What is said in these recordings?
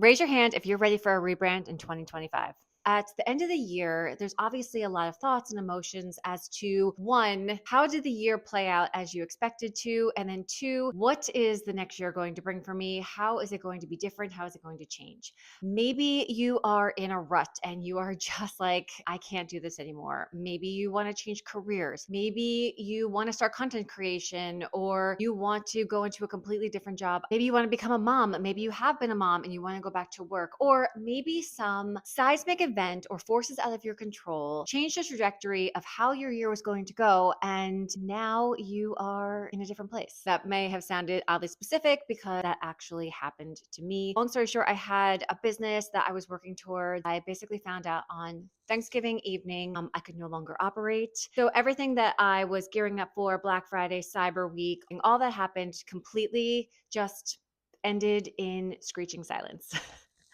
Raise your hand if you're ready for a rebrand in 2025. At the end of the year, there's obviously a lot of thoughts and emotions as to one, how did the year play out as you expected to? And then two, what is the next year going to bring for me? How is it going to be different? How is it going to change? Maybe you are in a rut and you are just like, I can't do this anymore. Maybe you want to change careers. Maybe you want to start content creation, or you want to go into a completely different job. Maybe you want to become a mom. Maybe you have been a mom and you want to go back to work, or maybe some seismic event or forces out of your control changed the trajectory of how your year was going to go, and now you are in a different place. That may have sounded oddly specific because that actually happened to me. Long story short, I had a business that I was working towards. I basically found out on Thanksgiving evening, I could no longer operate. So everything that I was gearing up for, Black Friday, Cyber Week, and all that happened completely just ended in screeching silence.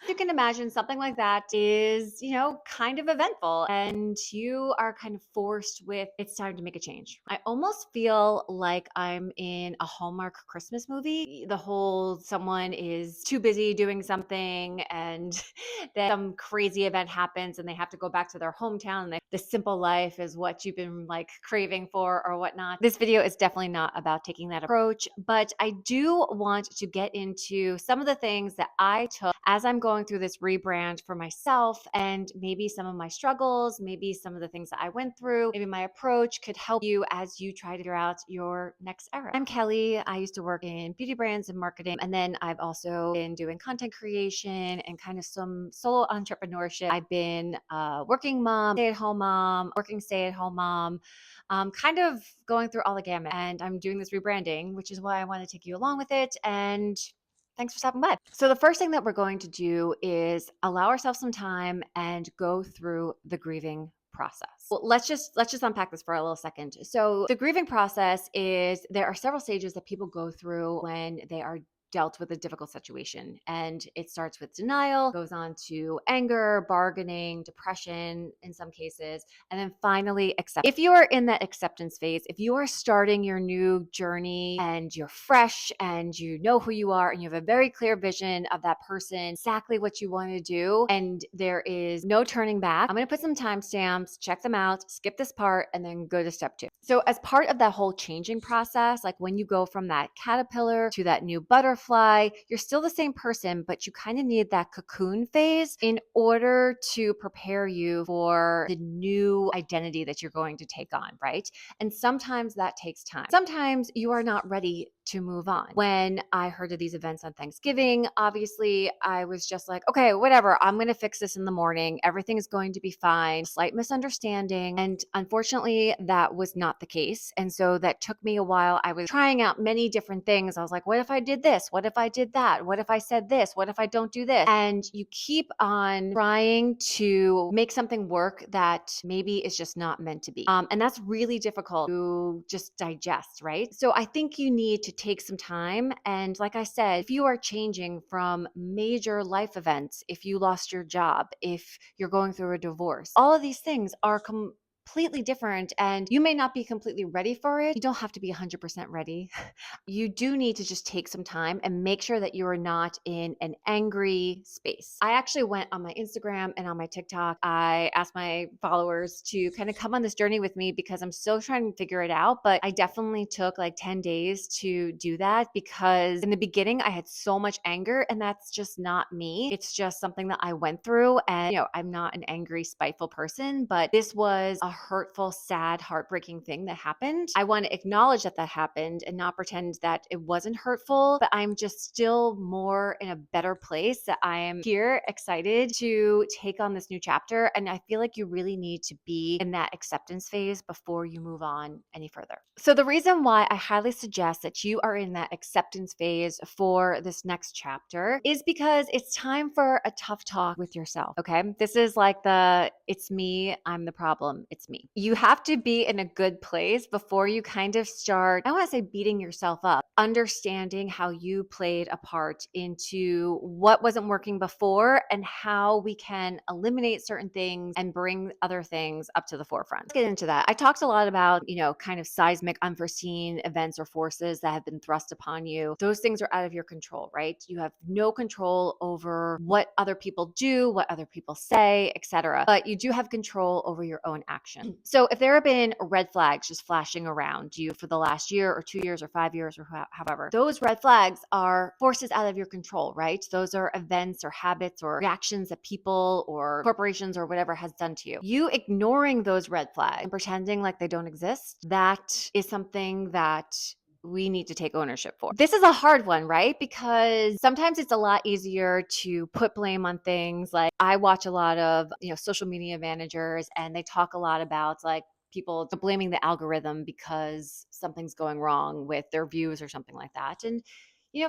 You can imagine something like that is, kind of eventful, and you are kind of forced with, it's time to make a change. I almost feel like I'm in a Hallmark Christmas movie. The whole someone is too busy doing something and then some crazy event happens and they have to go back to their hometown, and the simple life is what you've been like craving for or whatnot. This video is definitely not about taking that approach, but I do want to get into some of the things that I took as I'm going through this rebrand for myself, and maybe some of my struggles, maybe some of the things that I went through, maybe my approach could help you as you try to figure out your next era. I'm Kellie. I used to work in beauty brands and marketing, and then I've also been doing content creation and kind of some solo entrepreneurship. I've been a working mom, stay-at-home mom, working stay-at-home mom, kind of going through all the gamut. And I'm doing this rebranding, which is why I want to take you along with it. And thanks for stopping by. So the first thing that we're going to do is allow ourselves some time and go through the grieving process. Well, let's just unpack this for a little second. So the grieving process is, there are several stages that people go through when they are dealt with a difficult situation. And it starts with denial, goes on to anger, bargaining, depression in some cases, and then finally acceptance. If you are in that acceptance phase, if you are starting your new journey and you're fresh and you know who you are and you have a very clear vision of that person, exactly what you want to do, and there is no turning back, I'm going to put some timestamps, check them out, skip this part, and then go to step 2. So as part of that whole changing process, like when you go from that caterpillar to that new butterfly, you're still the same person, but you kind of need that cocoon phase in order to prepare you for the new identity that you're going to take on, right? And sometimes that takes time. Sometimes you are not ready to move on. When I heard of these events on Thanksgiving, obviously I was just like, okay, whatever, I'm going to fix this in the morning. Everything is going to be fine. Slight misunderstanding. And unfortunately, that was not the case. And so that took me a while. I was trying out many different things. I was like, what if I did this? What if I did that? What if I said this? What if I don't do this? And you keep on trying to make something work that maybe is just not meant to be. And that's really difficult to just digest, right? So I think you need to take some time. And like I said, if you are changing from major life events, if you lost your job, if you're going through a divorce, all of these things are completely different, and you may not be completely ready for it. You don't have to be 100% ready. You do need to just take some time and make sure that you are not in an angry space. I actually went on my Instagram and on my TikTok. I asked my followers to kind of come on this journey with me because I'm still trying to figure it out, but I definitely took like 10 days to do that, because in the beginning I had so much anger, and that's just not me. It's just something that I went through, and I'm not an angry, spiteful person, but this was a hurtful, sad, heartbreaking thing that happened. I want to acknowledge that that happened and not pretend that it wasn't hurtful, but I'm just still more in a better place, that I am here excited to take on this new chapter. And I feel like you really need to be in that acceptance phase before you move on any further. So the reason why I highly suggest that you are in that acceptance phase for this next chapter is because it's time for a tough talk with yourself. Okay. This is like it's me, I'm the problem. It's just me. You have to be in a good place before you kind of start, I don't want to say beating yourself up, understanding how you played a part into what wasn't working before and how we can eliminate certain things and bring other things up to the forefront. Let's get into that. I talked a lot about, kind of seismic, unforeseen events or forces that have been thrust upon you. Those things are out of your control, right? You have no control over what other people do, what other people say, etc. But you do have control over your own action. So if there have been red flags just flashing around you for the last year or 2 years or 5 years or however, those red flags are forces out of your control, right? Those are events or habits or reactions that people or corporations or whatever has done to you. You ignoring those red flags and pretending like they don't exist, that is something that we need to take ownership for. This is a hard one, right? Because sometimes it's a lot easier to put blame on things. Like I watch a lot of, social media managers, and they talk a lot about like people blaming the algorithm because something's going wrong with their views or something like that. And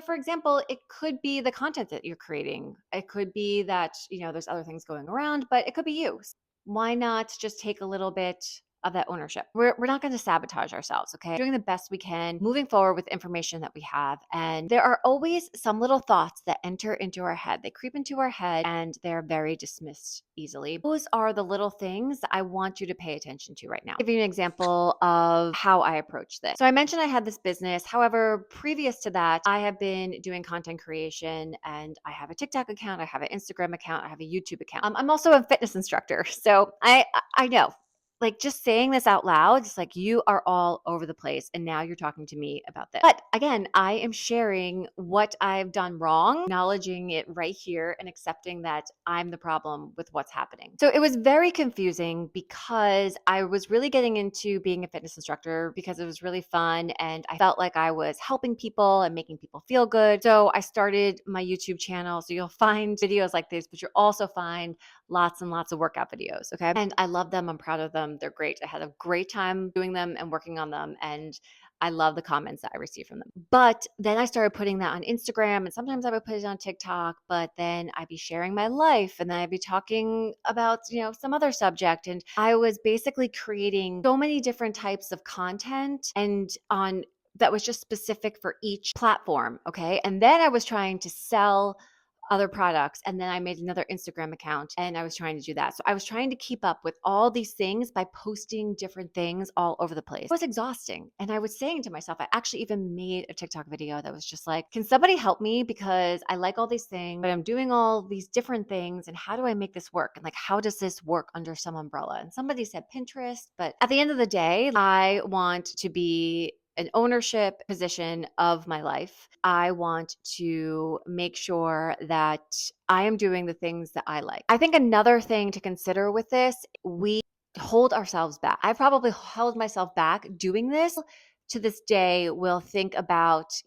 for example, it could be the content that you're creating. It could be that, there's other things going around, but it could be you. Why not just take a little bit of that ownership? We're not going to sabotage ourselves, okay? Doing the best we can, moving forward with information that we have. And there are always some little thoughts that enter into our head. They creep into our head and they're very dismissed easily. Those are the little things that I want you to pay attention to right now. I'll give you an example of how I approach this. So I mentioned I had this business. However, previous to that, I have been doing content creation, and I have a TikTok account, I have an Instagram account, I have a YouTube account. I'm also a fitness instructor. So I know, like, just saying this out loud, it's like you are all over the place. And now you're talking to me about this. But again, I am sharing what I've done wrong, acknowledging it right here and accepting that I'm the problem with what's happening. So it was very confusing because I was really getting into being a fitness instructor because it was really fun. And I felt like I was helping people and making people feel good. So I started my YouTube channel. So you'll find videos like this, but you'll also find lots and lots of workout videos. Okay. And I love them. I'm proud of them. They're great. I had a great time doing them and working on them. And I love the comments that I receive from them. But then I started putting that on Instagram, and sometimes I would put it on TikTok, but then I'd be sharing my life, and then I'd be talking about, some other subject. And I was basically creating so many different types of content and on that was just specific for each platform. Okay. And then I was trying to sell other products. And then I made another Instagram account and I was trying to do that. So I was trying to keep up with all these things by posting different things all over the place. It was exhausting. And I was saying to myself, I actually even made a TikTok video that was just like, can somebody help me? Because I like all these things, but I'm doing all these different things. And how do I make this work? And like, how does this work under some umbrella? And somebody said Pinterest. But at the end of the day, I want to be an ownership position of my life. I want to make sure that I am doing the things that I like. I think another thing to consider with this, we hold ourselves back. I probably held myself back doing this. To this day, will think about,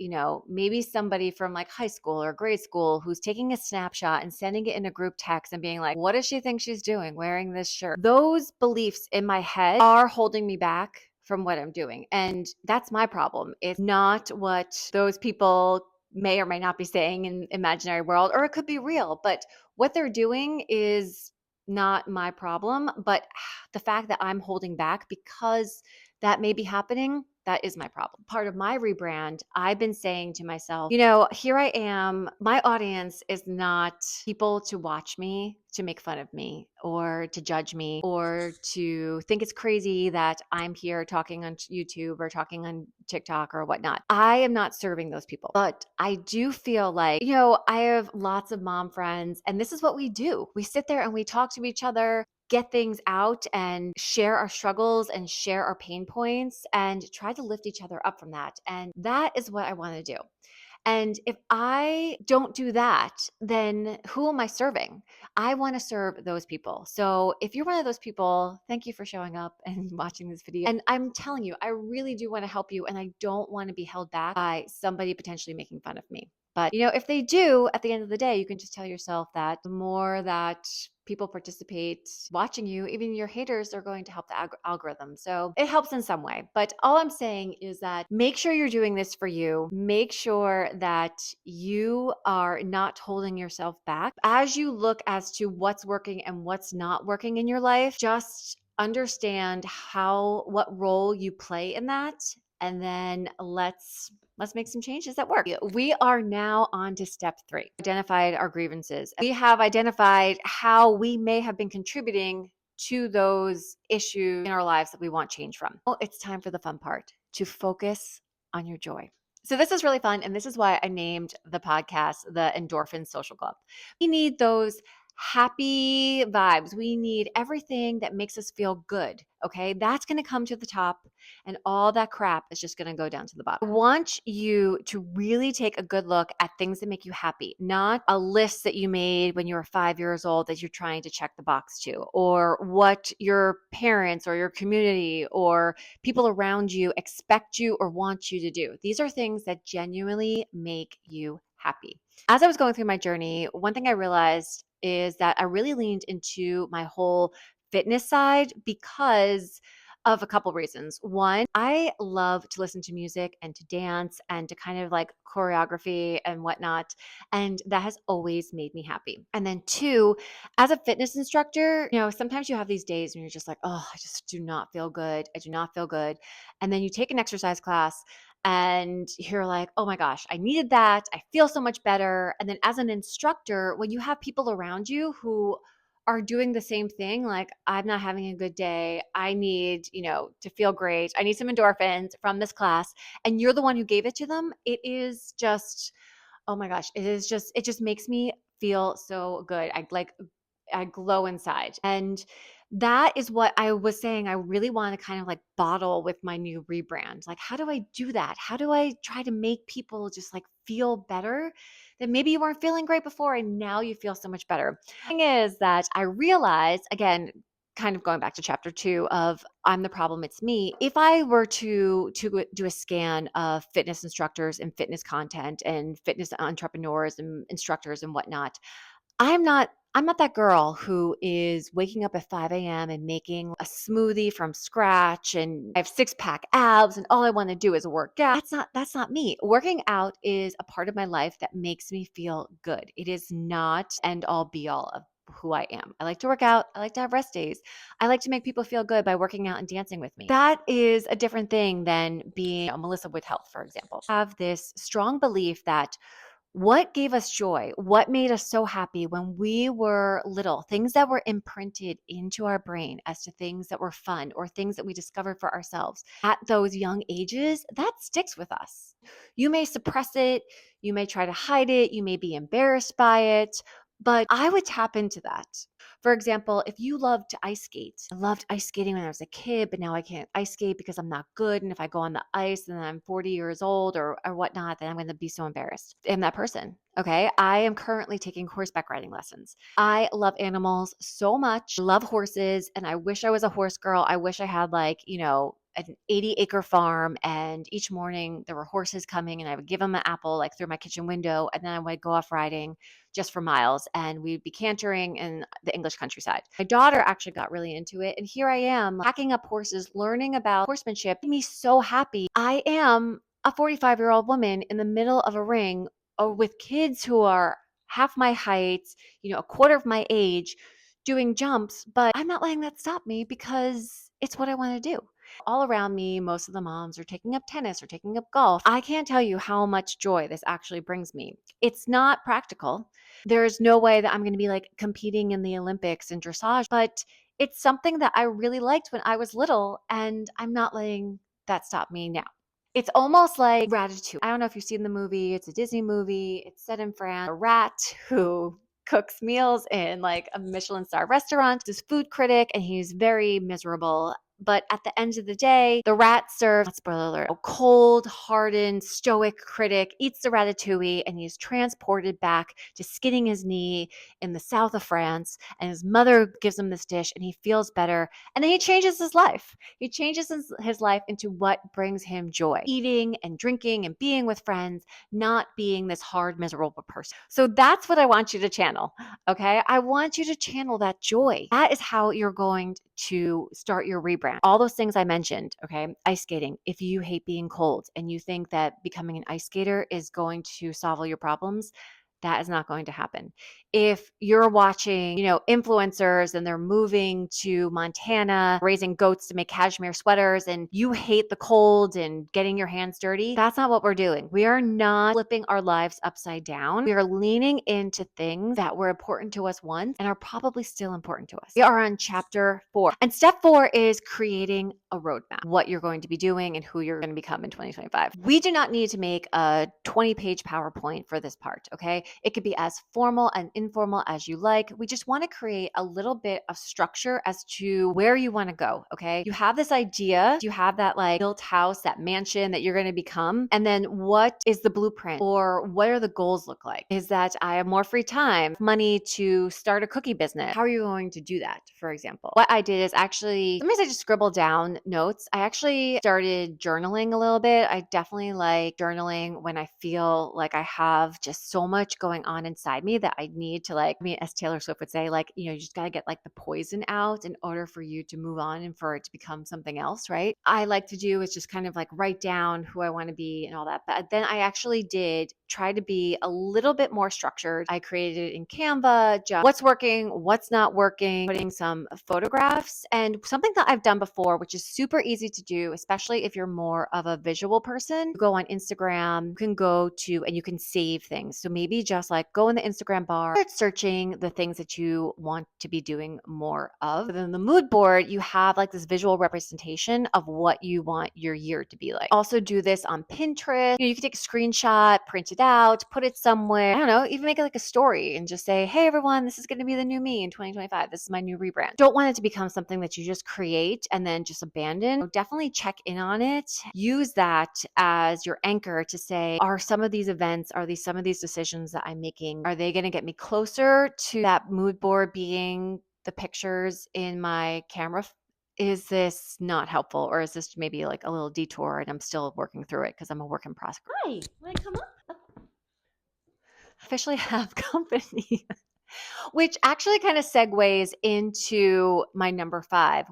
maybe somebody from like high school or grade school who's taking a snapshot and sending it in a group text and being like, what does she think she's doing wearing this shirt? Those beliefs in my head are holding me back from what I'm doing. And that's my problem. It's not what those people may or may not be saying in imaginary world, or it could be real, but what they're doing is not my problem. But the fact that I'm holding back because that may be happening, that is my problem. Part of my rebrand, I've been saying to myself, here I am. My audience is not people to watch me, to make fun of me, or to judge me, or to think it's crazy that I'm here talking on YouTube or talking on TikTok or whatnot. I am not serving those people. But I do feel like, I have lots of mom friends, and this is what we do. We sit there and we talk to each other, get things out and share our struggles and share our pain points and try to lift each other up from that. And that is what I want to do. And if I don't do that, then who am I serving? I want to serve those people. So if you're one of those people, thank you for showing up and watching this video. And I'm telling you, I really do want to help you. And I don't want to be held back by somebody potentially making fun of me. But, if they do, at the end of the day, you can just tell yourself that the more that people participate watching you, even your haters are going to help the algorithm. So it helps in some way. But all I'm saying is that make sure you're doing this for you. Make sure that you are not holding yourself back. As you look as to what's working and what's not working in your life, just understand what role you play in that, and then let's make some changes that work. We are now on to step 3. Identified our grievances. We have identified how we may have been contributing to those issues in our lives that we want change from. Well, it's time for the fun part, to focus on your joy. So this is really fun, and this is why I named the podcast the Endorphin Social Club. We need those happy vibes. We need everything that makes us feel good. Okay. That's going to come to the top, and all that crap is just going to go down to the bottom. I want you to really take a good look at things that make you happy, not a list that you made when you were 5 years old that you're trying to check the box to, or what your parents or your community or people around you expect you or want you to do. These are things that genuinely make you happy. As I was going through my journey, one thing I realized is that I really leaned into my whole fitness side because of a couple reasons. One, I love to listen to music and to dance and to kind of like choreography and whatnot. And that has always made me happy. And then two, as a fitness instructor, sometimes you have these days when you're just like, oh, I just do not feel good. I do not feel good. And then you take an exercise class and you're like, oh my gosh, I needed that. I feel so much better. And then as an instructor, when you have people around you who are doing the same thing, like, I'm not having a good day. I need, to feel great. I need some endorphins from this class. And you're the one who gave it to them. It is just, oh my gosh, it just makes me feel so good. I glow inside. And that is what I was saying. I really want to kind of like bottle with my new rebrand. Like, how do I do that? How do I try to make people just like feel better? That maybe you weren't feeling great before and now you feel so much better. The thing is that I realized, again, kind of going back to chapter 2 of I'm the problem, it's me. If I were to do a scan of fitness instructors and fitness content and fitness entrepreneurs and instructors and whatnot, I'm not that girl who is waking up at 5 a.m. and making a smoothie from scratch and I have six-pack abs and all I want to do is work out. That's not me. Working out is a part of my life that makes me feel good. It is not end all be all of who I am. I like to work out. I like to have rest days. I like to make people feel good by working out and dancing with me. That is a different thing than being a Melissa with health, for example. I have this strong belief that what gave us joy? What made us so happy when we were little? Things that were imprinted into our brain as to things that were fun or things that we discovered for ourselves at those young ages, that sticks with us. You may suppress it, you may try to hide it, you may be embarrassed by it, but I would tap into that. For example, if you love to ice skate, I loved ice skating when I was a kid, but now I can't ice skate because I'm not good. And if I go on the ice and then I'm 40 years old or whatnot, then I'm going to be so embarrassed. I'm that person. Okay. I am currently taking horseback riding lessons. I love animals so much. I love horses. And I wish I was a horse girl. I wish I had an 80-acre farm, and each morning there were horses coming and I would give them an apple like through my kitchen window, and then I would go off riding just for miles and we'd be cantering in the English countryside. My daughter actually got really into it, and here I am packing up horses, learning about horsemanship. It made me so happy. I am a 45-year-old woman in the middle of a ring with kids who are half my height, a quarter of my age, doing jumps, but I'm not letting that stop me because it's what I want to do. All around me, most of the moms are taking up tennis or taking up golf. I can't tell you how much joy this actually brings me. It's not practical. There's no way that I'm going to be like competing in the Olympics in dressage, but it's something that I really liked when I was little, and I'm not letting that stop me now. It's almost like Ratatouille. I don't know if you've seen the movie. It's a Disney movie. It's set in France. A rat who cooks meals in like a Michelin star restaurant, this food critic, and he's very miserable. But at the end of the day, the rat serves, not spoiler alert, a cold, hardened, stoic critic eats the ratatouille and he's transported back to skinning his knee in the south of France. And his mother gives him this dish and he feels better. And then he changes his life. He changes his life into what brings him joy, eating and drinking and being with friends, not being this hard, miserable person. So that's what I want you to channel. Okay. I want you to channel that joy. That is how you're going to start your rebrand. All those things I mentioned, okay? Ice skating. If you hate being cold and you think that becoming an ice skater is going to solve all your problems, that is not going to happen. If you're watching, influencers and they're moving to Montana, raising goats to make cashmere sweaters, and you hate the cold and getting your hands dirty, that's not what we're doing. We are not flipping our lives upside down. We are leaning into things that were important to us once and are probably still important to us. We are on chapter 4. And step 4 is creating a roadmap, what you're going to be doing and who you're going to become in 2025. We do not need to make a 20-page PowerPoint for this part, okay? It could be as formal and informal as you like. We just want to create a little bit of structure as to where you want to go, okay? You have this idea, you have that like built house, that mansion that you're going to become, and then what is the blueprint, or what are the goals look like? Is that I have more free time, money to start a cookie business? How are you going to do that, for example? What I did is actually, sometimes I just scribble down notes. I actually started journaling a little bit. I definitely like journaling when I feel like I have just so much going on inside me that I need to as Taylor Swift would say, you just got to get like the poison out in order for you to move on and for it to become something else, right? I like to do is just kind of like write down who I want to be and all that. But then I actually did try to be a little bit more structured. I created it in Canva, just what's working, what's not working, putting some photographs, and something that I've done before, which is super easy to do, especially if you're more of a visual person. You go on Instagram, you can go to, and you can save things. So maybe just like go in the Instagram bar, start searching the things that you want to be doing more of. Then the mood board, you have like this visual representation of what you want your year to be like. Also do this on Pinterest. You can take a screenshot, print it out, put it somewhere. I don't know, even make it like a story and just say, hey everyone, this is going to be the new me in 2025. This is my new rebrand. Don't want it to become something that you just create and then just abandon. Definitely check in on it. Use that as your anchor to say, are some of these events, are these some of these decisions that I'm making, are they going to get me closer to that mood board being the pictures in my camera? Is this not helpful, or is this maybe like a little detour and I'm still working through it because I'm a work in progress? Hi, want to come up? Officially have company, which actually kind of segues into my number 5.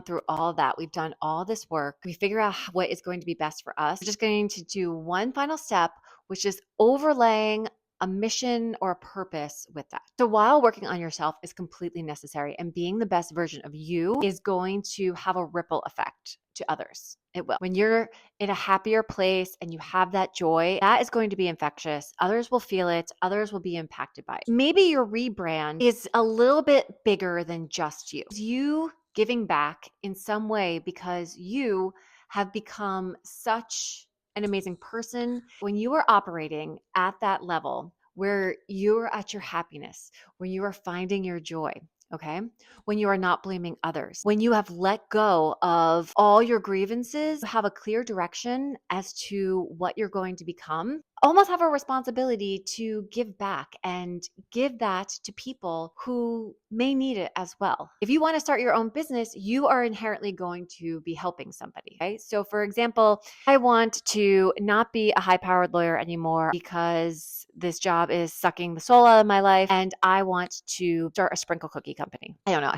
Through all that, we've done all this work. We figure out what is going to be best for us. We're just going to do one final step, which is overlaying a mission or a purpose with that. So while working on yourself is completely necessary, and being the best version of you is going to have a ripple effect to others. It will. When you're in a happier place and you have that joy, that is going to be infectious. Others will feel it. Others will be impacted by it. Maybe your rebrand is a little bit bigger than just you. You giving back in some way because you have become such an amazing person. When you are operating at that level where you're at your happiness, when you are finding your joy, okay? When you are not blaming others, when you have let go of all your grievances, you have a clear direction as to what you're going to become, almost have a responsibility to give back and give that to people who may need it as well. If you want to start your own business, you are inherently going to be helping somebody. Okay? So, for example, I want to not be a high powered lawyer anymore because this job is sucking the soul out of my life, and I want to start a sprinkle cookie company. I don't know.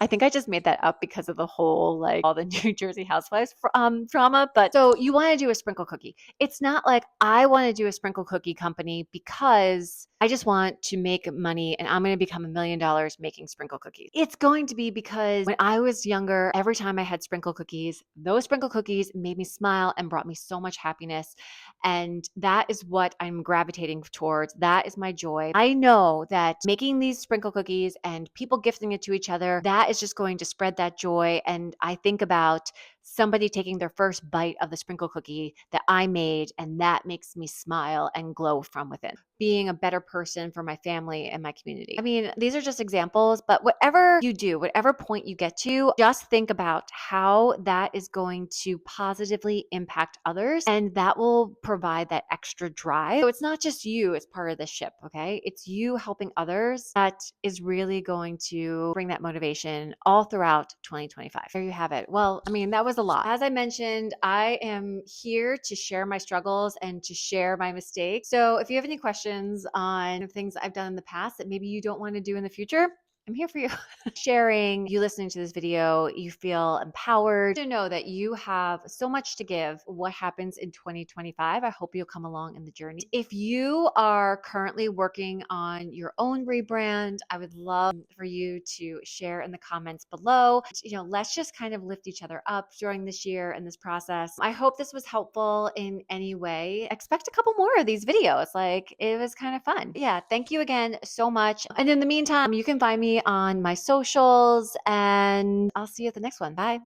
I think I just made that up because of the whole all the New Jersey Housewives drama. But so you want to do a sprinkle cookie. It's not like I want to do a sprinkle cookie company because I just want to make money and I'm going to become $1 million making sprinkle cookies. It's going to be because when I was younger, every time I had sprinkle cookies, those sprinkle cookies made me smile and brought me so much happiness. And that is what I'm gravitating towards. That is my joy. I know that making these sprinkle cookies and people gifting it to each other, that is just going to spread that joy. And I think about somebody taking their first bite of the sprinkle cookie that I made, and that makes me smile and glow from within. Being a better person for my family and my community. I mean, these are just examples, but whatever you do, whatever point you get to, just think about how that is going to positively impact others, and that will provide that extra drive. So it's not just you as part of the ship, okay? It's you helping others that is really going to bring that motivation all throughout 2025. There you have it. Well, I mean, that was a lot. As I mentioned, I am here to share my struggles and to share my mistakes. So if you have any questions on things I've done in the past that maybe you don't want to do in the future, I'm here for you. Sharing, you listening to this video, you feel empowered to know that you have so much to give. What happens in 2025? I hope you'll come along in the journey. If you are currently working on your own rebrand, I would love for you to share in the comments below. Let's just kind of lift each other up during this year and this process. I hope this was helpful in any way. Expect a couple more of these videos. Like, it was kind of fun. Yeah, thank you again so much. And in the meantime, you can find me on my socials, and I'll see you at the next one. Bye.